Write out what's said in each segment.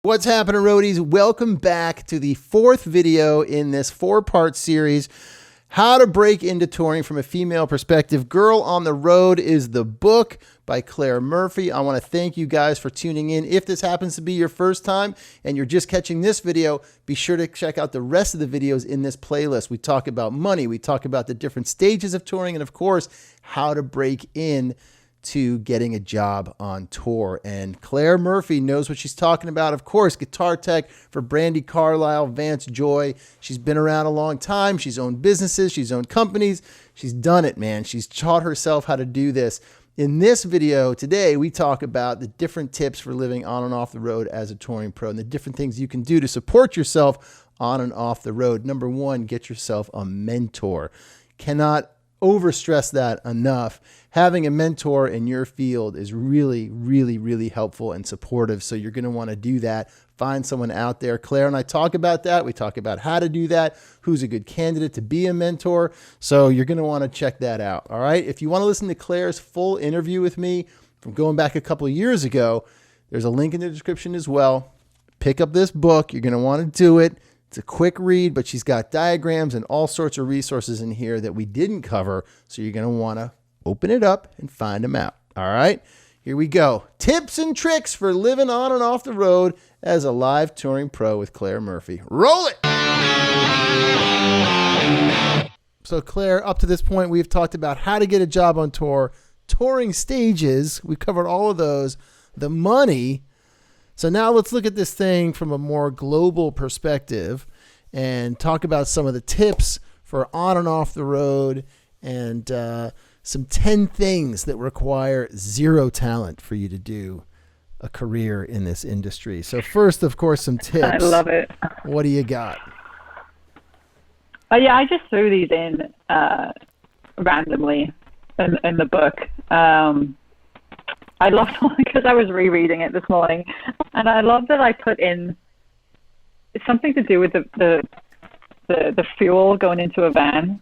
What's happening, roadies? Welcome back to the fourth video in this four-part series, How to Break into Touring from a Female Perspective. Girl on the Road is the book by Claire Murphy. I want to thank you guys for tuning in. If this happens to be your first time and you're just catching this video, be sure to check out the rest of the videos in this playlist. We talk about money, we talk about the different stages of touring, and of course, how to break in to getting a job on tour. And Claire Murphy knows what she's talking about. Of course, guitar tech for Brandy Carlisle, Vance Joy. She's been around a long time. She's owned businesses. She's owned companies. She's done it, man. She's taught herself how to do this. In this video today, we talk about the different tips for living on and off the road as a touring pro and the different things you can do to support yourself on and off the road. Number one, get yourself a mentor. Cannot overstress that enough. Having a mentor in your field is really, really, really helpful and supportive. So you're going to want to do that. Find someone out there. Claire and I talk about that. We talk about how to do that, who's a good candidate to be a mentor. So you're going to want to check that out. All right. If you want to listen to Claire's full interview with me from going back a couple of years ago, there's a link in the description as well. Pick up this book. You're going to want to do it. It's a quick read, but she's got diagrams and all sorts of resources in here that we didn't cover. So you're going to want to open it up and find them out. All right, here we go. Tips and tricks for living on and off the road as a live touring pro with Claire Murphy. Roll it. So Claire, up to this point, we've talked about how to get a job on tour, touring stages. We've covered all of those, the money. So now let's look at this thing from a more global perspective and talk about some of the tips for on and off the road and some 10 things that require zero talent for you to do a career in this industry. So first, of course, some tips. I love it. What do you got? Yeah, I just threw these in randomly in the book. I loved one because I was rereading it this morning, and I love that I put in something to do with the fuel going into a van.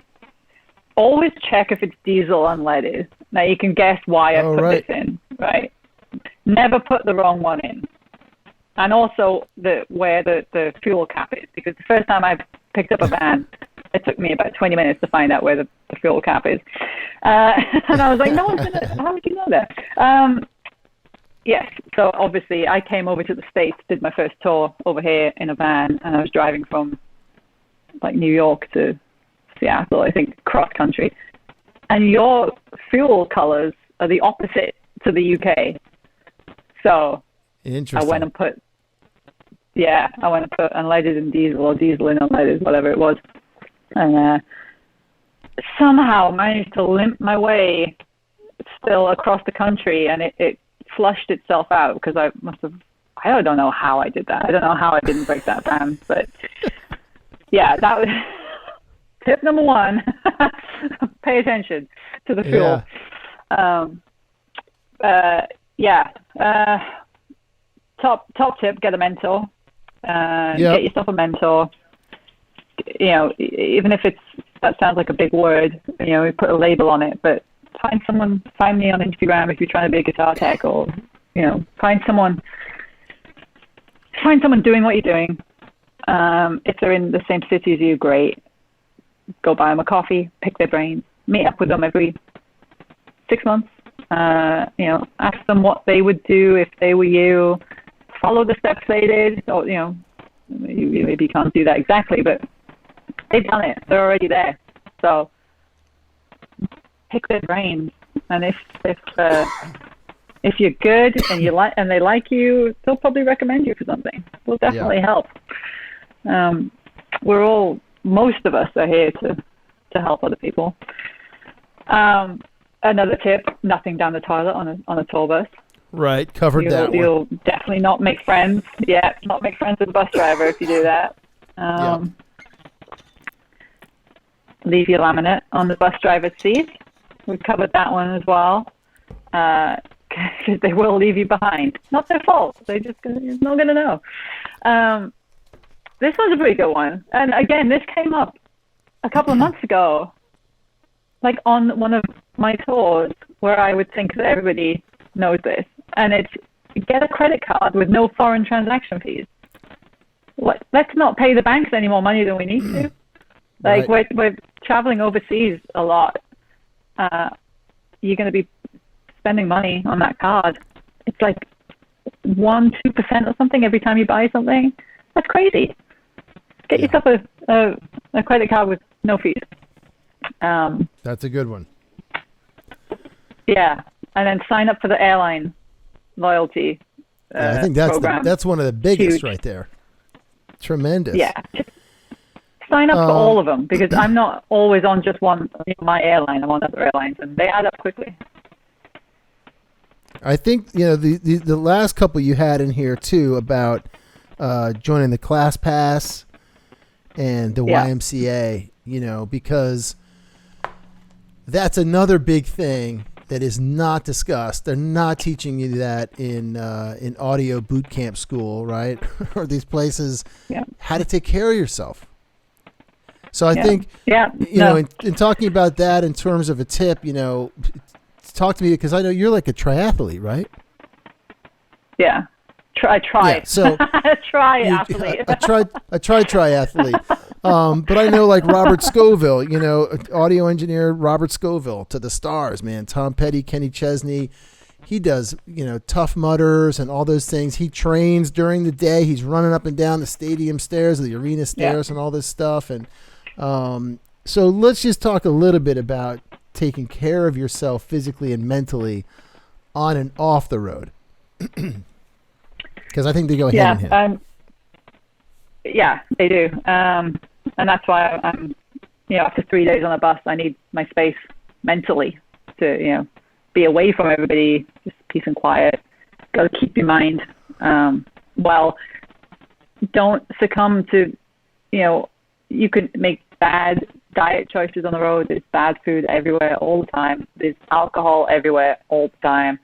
Always check if it's diesel unleaded. Now you can guess why I put this in, right? Never put the wrong one in. And also where the fuel cap is, because the first time I picked up a van, it took me about 20 minutes to find out where the fuel cap is. And I was like, no one's gonna, how would you know that? Yes, so obviously I came over to the States, did my first tour over here in a van, and I was driving from like New York to Seattle, I think, cross country. And your fuel colors are the opposite to the UK. So I went and put unleaded and diesel, or diesel and unleaded, whatever it was. And somehow managed to limp my way still across the country, and it flushed itself out because I don't know how I did that. I don't know how I didn't break that van, but yeah, that was tip number one. Pay attention to the fuel. Top tip, get a mentor. Get yourself a mentor. You know, even if that sounds like a big word, you know, we put a label on it, but find me on Instagram if you're trying to be a guitar tech, or, you know, find someone doing what you're doing. If they're in the same city as you, great. Go buy them a coffee, pick their brains, meet up with them every 6 months. You know, ask them what they would do if they were you. Follow the steps they did, or, you know, you maybe can't do that exactly, but they've done it. They're already there. So pick their brains, and if you're good and they like you, they'll probably recommend you for something. Will definitely help. Most of us are here to help other people. Another tip: nothing down the toilet on a tour bus. Right, covered that one. You'll definitely not make friends. Yeah, not make friends with the bus driver if you do that. Leave your laminate on the bus driver's seat. We've covered that one as well. Because they will leave you behind. Not their fault. They're not going to know. This was a pretty good one. And again, this came up a couple of months ago, like on one of my tours, where I would think that everybody knows this. And it's get a credit card with no foreign transaction fees. Let's not pay the banks any more money than we need to. Like, right. we're traveling overseas a lot. You're going to be spending money on that card. It's like 1-2% or something every time you buy something. That's crazy. Get yourself a credit card with no fees. That's a good one. Yeah, and then sign up for the airline loyalty. I think that's one of the biggest right there. Tremendous. Yeah. Sign up for all of them, because I'm not always on just one, my airline. I'm on other airlines, and they add up quickly. I think, the last couple you had in here too about joining the Class Pass and the YMCA, because that's another big thing that is not discussed. They're not teaching you that in audio boot camp school, right? Or these places, how to take care of yourself. So I think, in talking about that in terms of a tip, talk to me, because I know you're like a triathlete, right? Yeah. I try. Yeah, so triathlete. I tried triathlete. But I know, like, Robert Scoville, audio engineer Robert Scoville, to the stars, man. Tom Petty, Kenny Chesney. He does, Tough Mudders and all those things. He trains during the day. He's running up and down the stadium stairs, the arena stairs, and all this stuff. And so let's just talk a little bit about taking care of yourself physically and mentally on and off the road. Because I think they go hand in hand. Yeah, they do. And that's why I'm, after 3 days on a bus, I need my space mentally to, be away from everybody, just peace and quiet. Got to keep your mind well. Don't succumb to, you could make bad diet choices on the road. There's bad food everywhere all the time. There's alcohol everywhere all the time.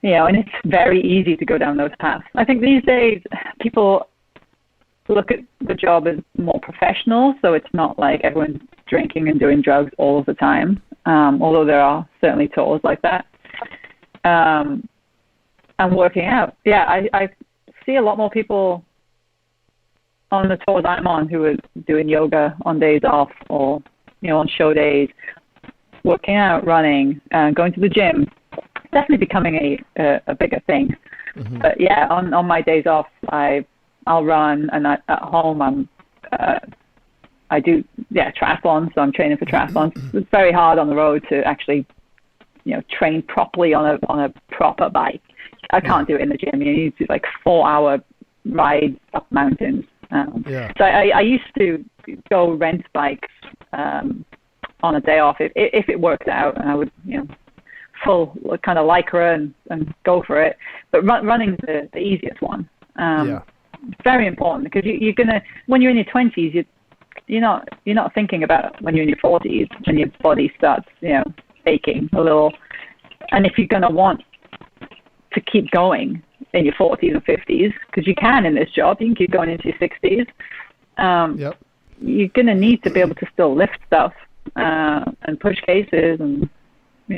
And it's very easy to go down those paths. I think these days people look at the job as more professional, so it's not like everyone's drinking and doing drugs all of the time, although there are certainly tours like that. And working out. Yeah, I see a lot more people on the tours I'm on who are doing yoga on days off, or, on show days, working out, running, going to the gym. Definitely becoming a bigger thing. Mm-hmm. But yeah, on my days off, I'll run, and at home I do triathlons, so I'm training for triathlons. It's very hard on the road to actually train properly on a proper bike. I can't do it in the gym. You need to do like 4-hour rides up mountains. So I used to go rent bikes on a day off if it worked out, and I would full kind of Lycra and go for it. But running's the easiest one. It's very important, because you're gonna, when you're in your 20s, you're not thinking about when you're in your 40s, when your body starts aching a little. And if you're gonna want to keep going in your 40s and 50s, because you can in this job, you can keep going into your 60s. You're gonna need to be able to still lift stuff and push cases, and be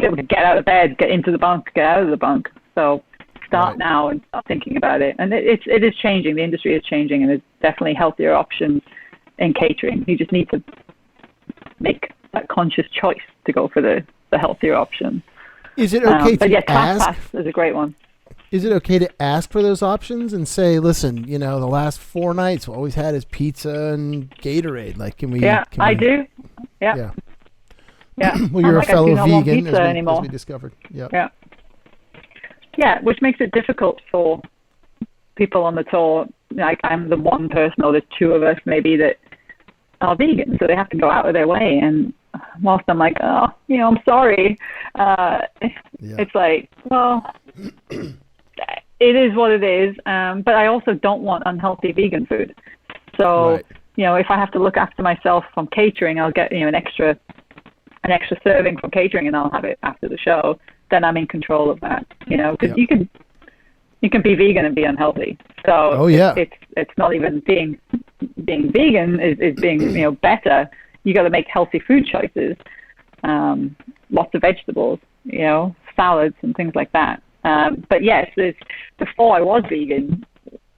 able to get out of bed, get into the bunk, get out of the bunk. So start now and start thinking about it. And it is changing. The industry is changing, and there's definitely healthier options in catering. You just need to make that conscious choice to go for the healthier option. Is it okay to Class ask? Pass is a great one. Is it okay to ask for those options and say, listen, the last 4 nights all we've had is pizza and Gatorade. Like, can we? Yeah, I do. Yeah. Well, you're a fellow vegan, as we discovered. Yeah, which makes it difficult for people on the tour. Like, I'm the one person, or there's 2 of us maybe, that are vegan, so they have to go out of their way. And whilst I'm like, I'm sorry, it's like, well, it is what it is. But I also don't want unhealthy vegan food. So, if I have to look after myself from catering, I'll get an extra serving from catering, and I'll have it after the show. Then I'm in control of that, because you can be vegan and be unhealthy. So it's not even being vegan is being better. You got to make healthy food choices, lots of vegetables, salads and things like that. But yes, before I was vegan,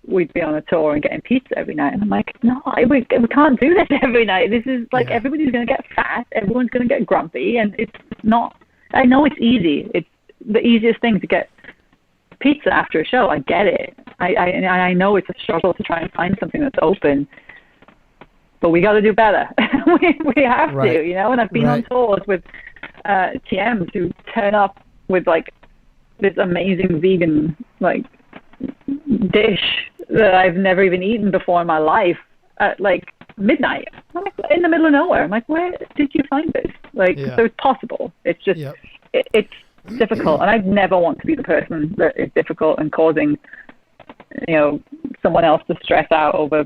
we'd be on a tour and getting pizza every night. And I'm like, no, we can't do this every night. This is like, everybody's going to get fat. Everyone's going to get grumpy. And it's not, I know it's easy. It's the easiest thing to get pizza after a show. I get it. I know it's a struggle to try and find something that's open, but we got to do better. we have to, you know. And I've been on tours with TMs who turn up with like this amazing vegan like dish that I've never even eaten before in my life at like midnight. I'm like, in the middle of nowhere. I'm like, where did you find this? Like, so it's possible. It's just it's difficult, and I never want to be the person that is difficult and causing, you know, someone else to stress out over,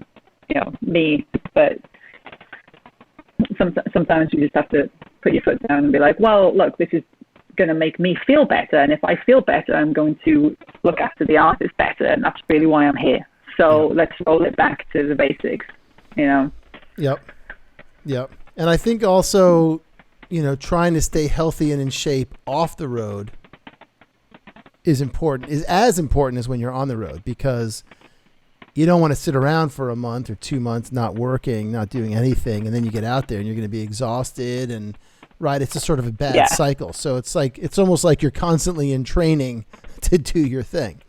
you know, me. But sometimes you just have to put your foot down and be like, well, look, this is going to make me feel better, and if I feel better, I'm going to look after the artist better, and that's really why I'm here. So let's roll it back to the basics, you know. Yep. And I think also, you know, trying to stay healthy and in shape off the road is as important as when you're on the road, because you don't want to sit around for a month or 2 months not working, not doing anything, and then you get out there and you're going to be exhausted and it's a sort of a bad cycle. So it's almost like you're constantly in training to do your thing.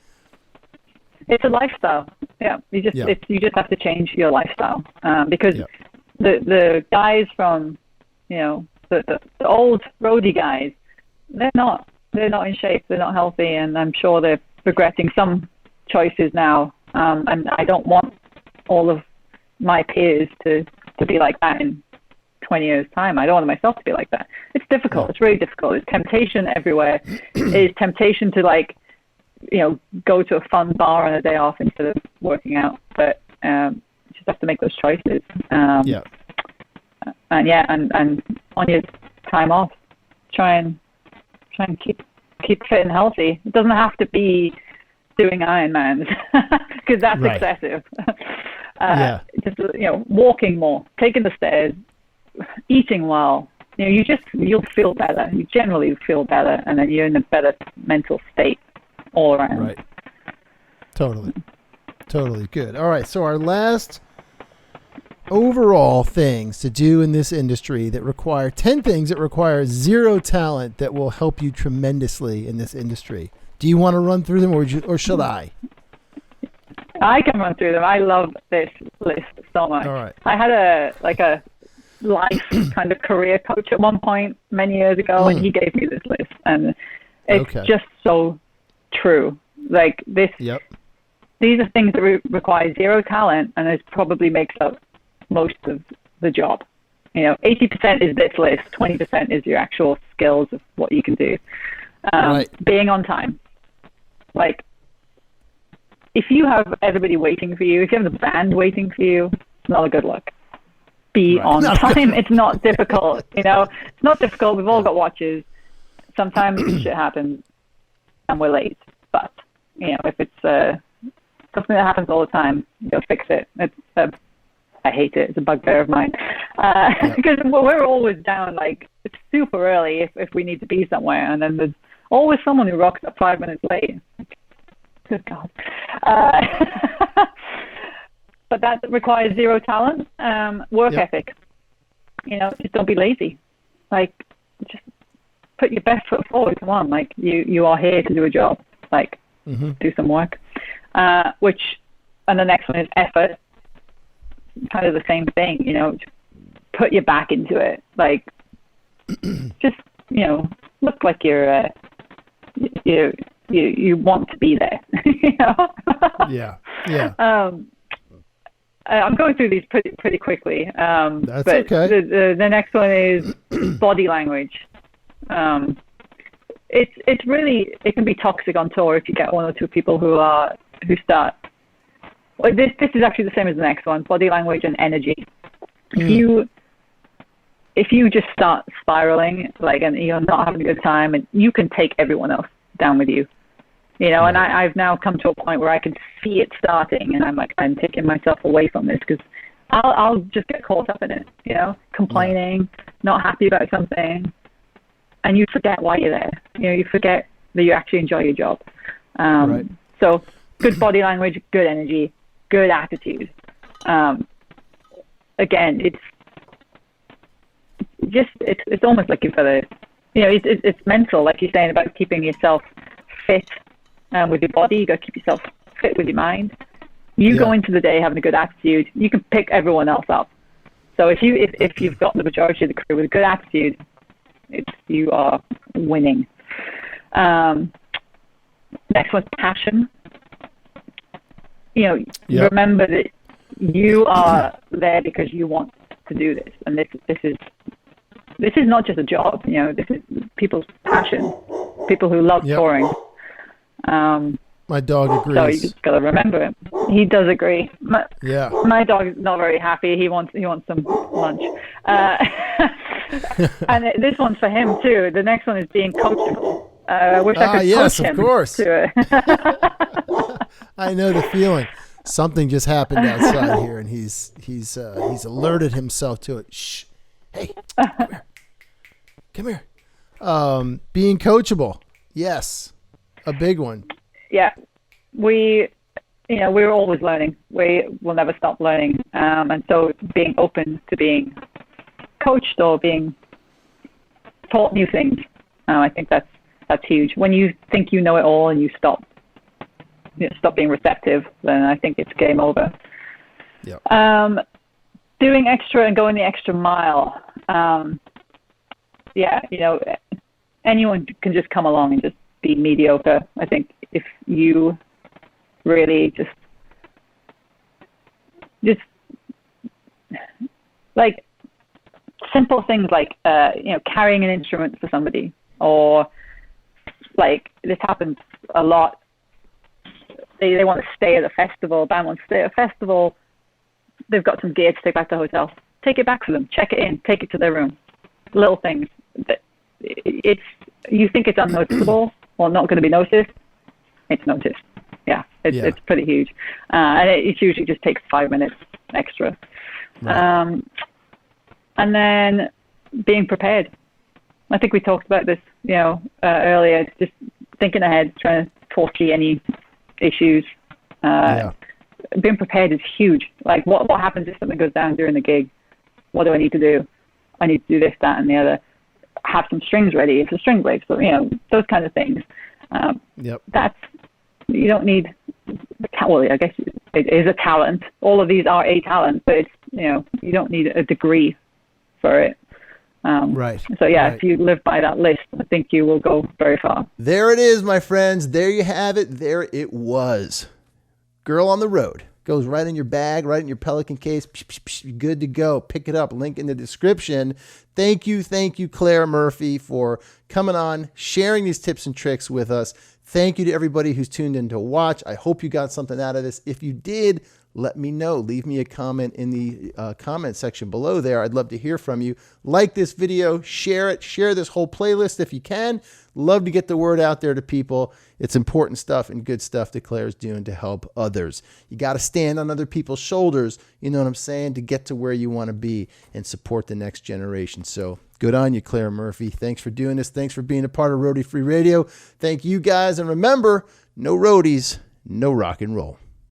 It's a lifestyle. Yeah, you just have to change your lifestyle, because the guys from, you know, the old roadie guys, they're not in shape, they're not healthy, and I'm sure they're regretting some choices now. And I don't want all of my peers to be like that in 20 years' time. I don't want myself to be like that. It's difficult. It's really difficult. It's temptation everywhere. It's temptation to, like, you know, go to a fun bar on a day off instead of working out. But you just have to make those choices. And on your time off, try and keep fit and healthy. It doesn't have to be doing Ironmans because that's excessive. Just, you know, walking more, taking the stairs, eating well. You know, you'll feel better. You generally feel better, and then you're in a better mental state all around. Right. Totally good. All right. So our last overall things to do in this industry that require 10 things that require zero talent that will help you tremendously in this industry. Do you want to run through them, or should I? I can run through them. I love this list so much. All right. I had a life kind of career coach at one point many years ago, and he gave me this list, and it's just so true. Like this, these are things that require zero talent, and it probably makes up most of the job. You know, 80% is this list, 20% is your actual skills of what you can do. Being on time. Like, if you have everybody waiting for you, if you have the band waiting for you, it's not a good look. Be on time. It's not difficult, you know. It's not difficult. We've all got watches. Sometimes shit happens and we're late. But, you know, if it's something that happens all the time, you'll fix it. I hate it. It's a bugbear of mine. Because we're always down, like, it's super early if we need to be somewhere, and then there's always someone who rocks up 5 minutes late. Good God. But that requires zero talent. Work ethic. You know, just don't be lazy. Like, just put your best foot forward. Come on, like, you are here to do a job. Like, do some work. And the next one is effort. Kind of the same thing, you know, put your back into it. Like, just, you know, look like you want to be there. You know? I'm going through these pretty quickly. That's but okay. The next one is body language. It's really, it can be toxic on tour if you get one or two people who start. Well, this is actually the same as the next one: body language and energy. If you just start spiraling, like, and you're not having a good time, and you can take everyone else down with you, you know. And I've now come to a point where I can see it starting, and I'm taking myself away from this because I'll just get caught up in it, you know, complaining, not happy about something, and you forget why you're there. You know, you forget that you actually enjoy your job. Right. So good body language, good energy, good attitude. Again, it's almost like you've got a, it's mental, like you're saying about keeping yourself fit with your body. You got to keep yourself fit with your mind. You go into the day having a good attitude, you can pick everyone else up. So if you've got the majority of the crew with a good attitude, you are winning. Next one's passion. Remember that you are there because you want to do this, and this is not just a job. This is people's passion. People who love touring. My dog agrees. So you just gotta remember it. He does agree. My dog is not very happy. He wants some lunch. And this one's for him too. The next one is being coachable. Wish I could coach him. Of course. To it. I know the feeling. Something just happened outside here, and he's alerted himself to it. Shh. Hey, come here. Being coachable. Yes, a big one. Yeah, we're always learning. We will never stop learning, and so being open to being coached or being taught new things, I think that's huge. When you think you know it all and you stop being receptive, then I think it's game over. Yeah. Doing extra and going the extra mile. Anyone can just come along and just be mediocre. I think if you really just like simple things like carrying an instrument for somebody, or like this happens a lot. They want to stay at a festival. Band wants to stay at a festival. They've got some gear to take back to the hotel. Take it back for them. Check it in. Take it to their room. Little things. You think it's unnoticeable or not going to be noticed. It's noticed. Yeah, it's pretty huge. And it usually just takes 5 minutes extra. Right. And then being prepared. I think we talked about this, earlier. Just thinking ahead, trying to foresee any issues. Being prepared is huge. Like, what happens if something goes down during the gig? What do I need to do? I need to do this, that, and the other. Have some strings ready if the string breaks. So, those kind of things. You don't need, I guess it is a talent. All of these are a talent, but it's, you don't need a degree for it. Right. So if you live by that list, I think you will go very far. There it is, my friends. There you have it. There it was. Girl on the Road. Goes right in your bag, right in your Pelican case. Psh, psh, psh, good to go. Pick it up. Link in the description. Thank you, Claire Murphy, for coming on, sharing these tips and tricks with us. Thank you to everybody who's tuned in to watch. I hope you got something out of this. If you did, let me know. Leave me a comment in the comment section below there. I'd love to hear from you. Like this video, share it, share this whole playlist if you can. Love to get the word out there to people. It's important stuff and good stuff that Claire's doing to help others. You got to stand on other people's shoulders, you know what I'm saying, to get to where you want to be and support the next generation. So good on you, Claire Murphy. Thanks for doing this. Thanks for being a part of Roadie Free Radio. Thank you guys. And remember, no roadies, no rock and roll.